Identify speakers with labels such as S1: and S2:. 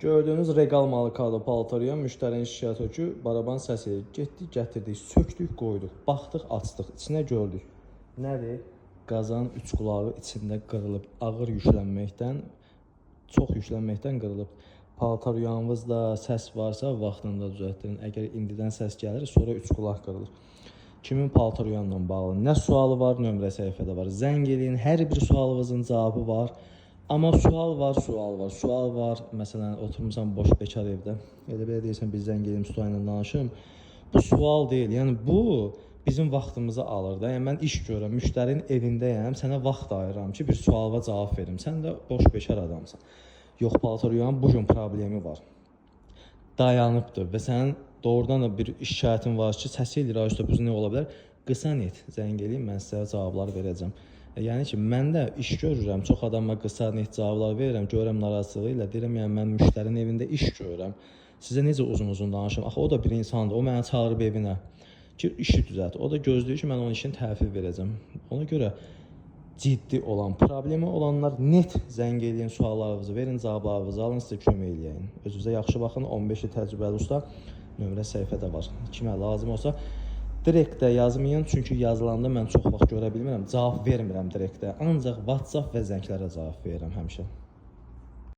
S1: Gördüğünüz Regal markalı paltarıya müştərinin şikayət o ki, baraban səsi getdik, gətirdik, söktük, qoyduq, baxdıq, açdıq, içinə gördük. Nədir? Qazan üç qulağı içində qırılıb, ağır yüklənməkdən, çox yüklənməkdən qırılıb. Paltaryanınızda səs varsa vaxtında düzəltdirin. Əgər indidən səs gəlir, sonra üç qulaq qırılır. Kimin paltaryanla bağlı nə sualı var, nömrə səhifədə var. Zəng eləyin, hər bir sualınızın cavabı var. Amma sual var. Məsələn, oturmuşsan boş bekar evdə. Elə deyirsən, biz zəng eləyim, Suay ilə danışım. Bu sual deyil. Yəni bu bizim vaxtımızı alır da. Yəni mən iş görürəm, müştərinin evindəyəm, sənə vaxt ayırıram ki, bir suala cavab verim. Sən də boş bekar adamsan. Yox, paltaryanın bu gün problemi var. Dayanıbdır və sənin doğrudan da bir şikayətin var ki, səsi ilə radiostopuz nə ola bilər? Qısa net zəng eləyim, mən sizə cavablar verəcəm. Yəni ki, mən də iş görürəm, çox adama qısa net cavablar verirəm, görürəm narazılığı ilə, deyirəm, yəni mən müştərinin evində iş görürəm. Sizə necə uzun-uzun danışım? Axı o da bir insandır, o mənə çağırıb evinə ki, işi düzəlt. O da gözləyir ki, mən onun işini təhvil verəcəm. Ona görə ciddi olan, problemi olanlar net zəng eləyin, suallarınızı verin, cavablarınızı alın, sizə kömək eləyəyin. Özünüzə yaxşı baxın, 15 il təcrübəli usta nömrə səhifədə var. Kimə lazım olsa direktdə yazmayın, çünki yazılanda mən çox vaxt görə bilmirəm, cavab vermirəm direktdə. Ancaq WhatsApp və zənglərə cavab verirəm həmişə.